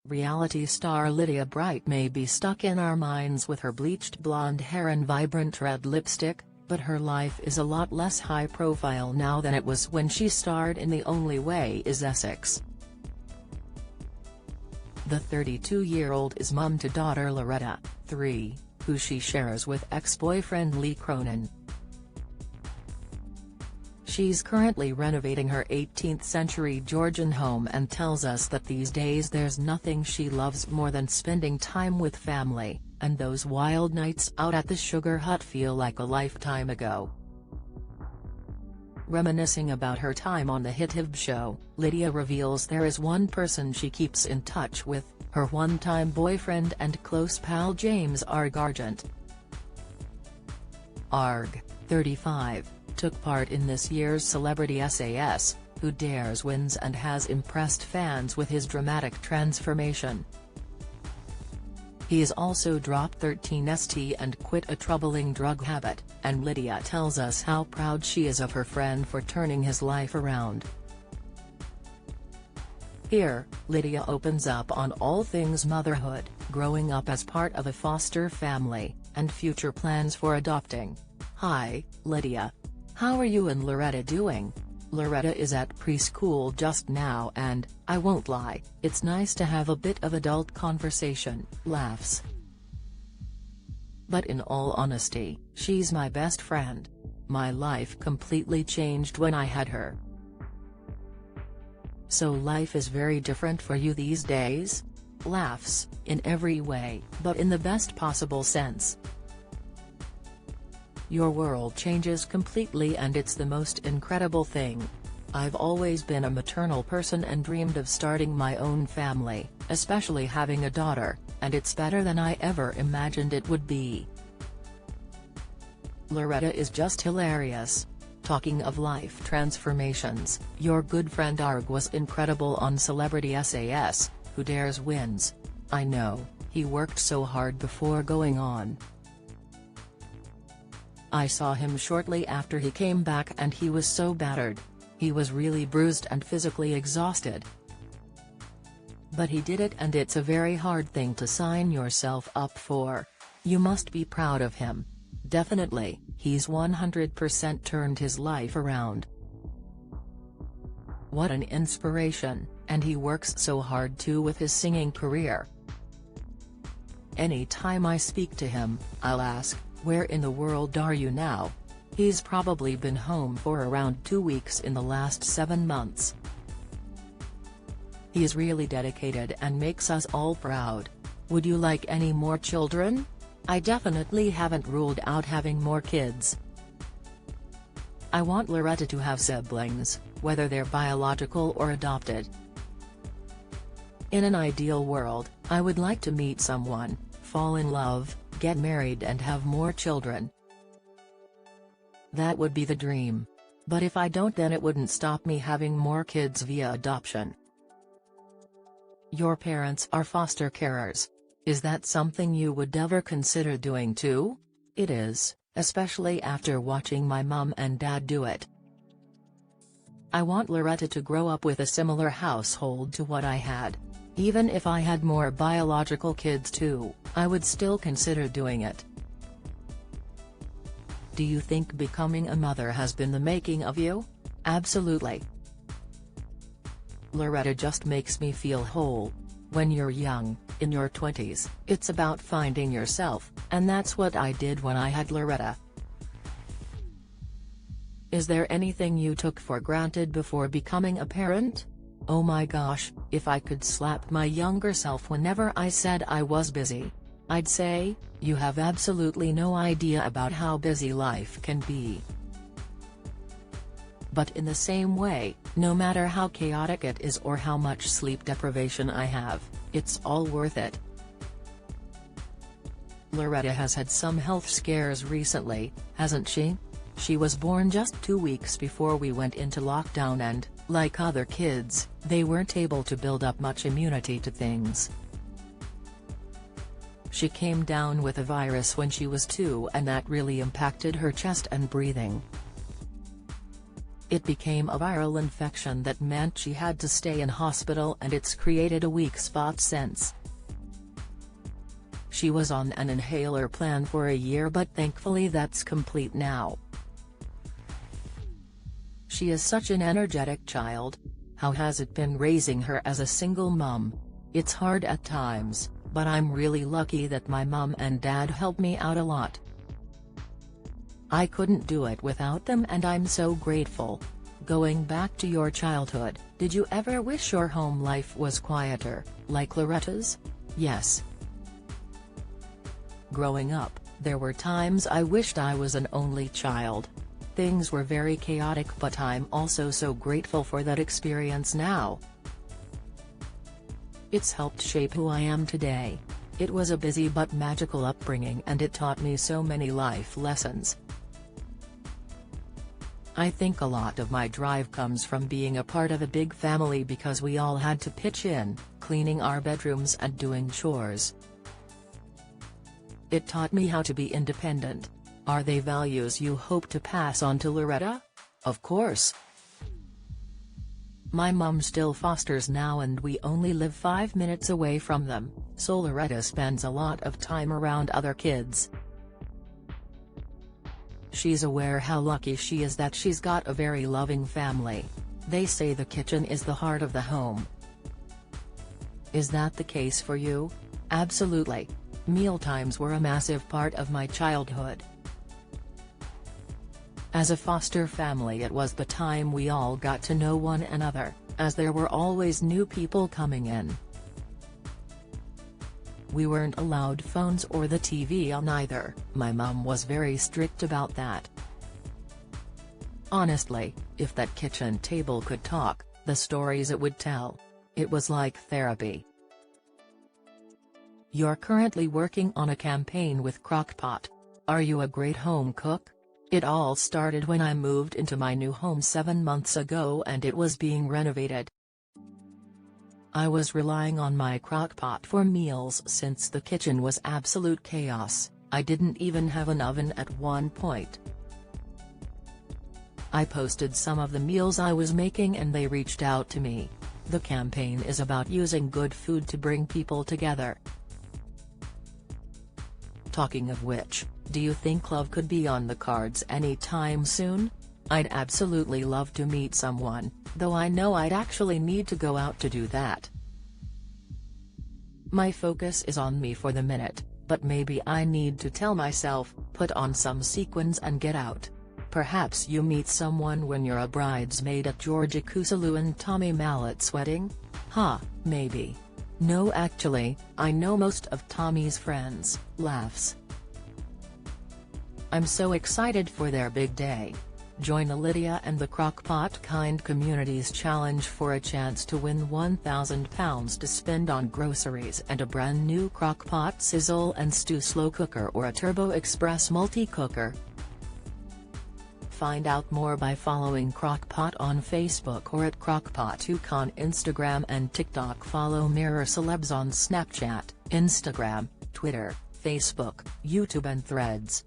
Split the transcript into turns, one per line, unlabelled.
Reality star Lydia Bright may be stuck in our minds with her bleached blonde hair and vibrant red lipstick, but her life is a lot less high-profile now than it was when she starred in The Only Way is Essex. The 32-year-old is mum to daughter Loretta, 3, who she shares with ex-boyfriend Lee Cronin. She's currently renovating her 18th-century Georgian home and tells us that these days there's nothing she loves more than spending time with family, and those wild nights out at the Sugar Hut feel like a lifetime ago. Reminiscing about her time on the hit ITV show, Lydia reveals there is one person she keeps in touch with, her one-time boyfriend and close pal James Argent. Arg, 35, took part in this year's Celebrity SAS, Who Dares wins and has impressed fans with his dramatic transformation. He's also dropped 13 st and quit a troubling drug habit, and Lydia tells us how proud she is of her friend for turning his life around. Here, Lydia opens up on all things motherhood, growing up as part of a foster family, and future plans for adopting. Hi, Lydia. How are you and Loretta doing? Loretta is at preschool just now and, I won't lie, it's nice to have a bit of adult conversation, laughs. But in all honesty, she's my best friend. My life completely changed when I had her. So life is very different for you these days? Laughs, in every way, but in the best possible sense. Your world changes completely and it's the most incredible thing. I've always been a maternal person and dreamed of starting my own family, especially having a daughter, and it's better than I ever imagined it would be. Loretta is just hilarious. Talking of life transformations, your good friend Arg was incredible on Celebrity SAS, Who Dares wins. I know, he worked so hard before going on. I saw him shortly after he came back and he was so battered. He was really bruised and physically exhausted. But he did it, and it's a very hard thing to sign yourself up for. You must be proud of him. Definitely, he's 100% turned his life around. What an inspiration, and he works so hard too with his singing career. Any time I speak to him, I'll ask, where in the world are you now? He's probably been home for around 2 weeks in the last 7 months. He's really dedicated and makes us all proud. Would you like any more children? I definitely haven't ruled out having more kids. I want Loretta to have siblings, whether they're biological or adopted. In an ideal world, I would like to meet someone, fall in love, get married and have more children. That would be the dream. But if I don't, then it wouldn't stop me having more kids via adoption. Your parents are foster carers. Is that something you would ever consider doing too? It is, especially after watching my mum and dad do it. I want Loretta to grow up with a similar household to what I had. Even if I had more biological kids too, I would still consider doing it. Do you think becoming a mother has been the making of you? Absolutely. Loretta just makes me feel whole. When you're young, in your 20s, it's about finding yourself, and that's what I did when I had Loretta. Is there anything you took for granted before becoming a parent? Oh my gosh, if I could slap my younger self whenever I said I was busy, I'd say, you have absolutely no idea about how busy life can be. But in the same way, no matter how chaotic it is or how much sleep deprivation I have, it's all worth it. Loretta has had some health scares recently, hasn't she? She was born just 2 weeks before we went into lockdown and, like other kids, they weren't able to build up much immunity to things. She came down with a virus when she was 2 and that really impacted her chest and breathing. It became a viral infection that meant she had to stay in hospital, and it's created a weak spot since. She was on an inhaler plan for a year, but thankfully that's complete now. She is such an energetic child. How has it been raising her as a single mum? It's hard at times, but I'm really lucky that my mum and dad help me out a lot. I couldn't do it without them, and I'm so grateful. Going back to your childhood, did you ever wish your home life was quieter, like Loretta's? Yes. Growing up, there were times I wished I was an only child. Things were very chaotic, but I'm also so grateful for that experience now. It's helped shape who I am today. It was a busy but magical upbringing, and it taught me so many life lessons. I think a lot of my drive comes from being a part of a big family, because we all had to pitch in, cleaning our bedrooms and doing chores. It taught me how to be independent. Are they values you hope to pass on to Loretta? Of course. My mum still fosters now, and we only live 5 minutes away from them, so Loretta spends a lot of time around other kids. She's aware how lucky she is that she's got a very loving family. They say the kitchen is the heart of the home. Is that the case for you? Absolutely. Mealtimes were a massive part of my childhood. As a foster family, it was the time we all got to know one another, as there were always new people coming in. We weren't allowed phones or the TV on either. My mum was very strict about that. Honestly, if that kitchen table could talk, the stories it would tell. It was like therapy. You're currently working on a campaign with Crock-Pot. Are you a great home cook? It all started when I moved into my new home 7 months ago, and it was being renovated. I was relying on my Crock-Pot for meals since the kitchen was absolute chaos. I didn't even have an oven at one point. I posted some of the meals I was making, and they reached out to me. The campaign is about using good food to bring people together. Talking of which, do you think love could be on the cards anytime soon? I'd absolutely love to meet someone, though I know I'd actually need to go out to do that. My focus is on me for the minute, but maybe I need to tell myself, put on some sequins and get out. Perhaps you meet someone when you're a bridesmaid at Georgia Kusalu and Tommy Mallett's wedding? Maybe. No, actually, I know most of Tommy's friends. Laughs. I'm so excited for their big day. Join the Lydia and the Crock-Pot Kind Communities Challenge for a chance to win £1,000 to spend on groceries and a brand new Crock-Pot Sizzle and Stew Slow Cooker or a Turbo Express Multi-Cooker. Find out more by following Crock-Pot on Facebook or at Crock-Pot on Instagram and TikTok. Follow Mirror Celebs on Snapchat, Instagram, Twitter, Facebook, YouTube and Threads.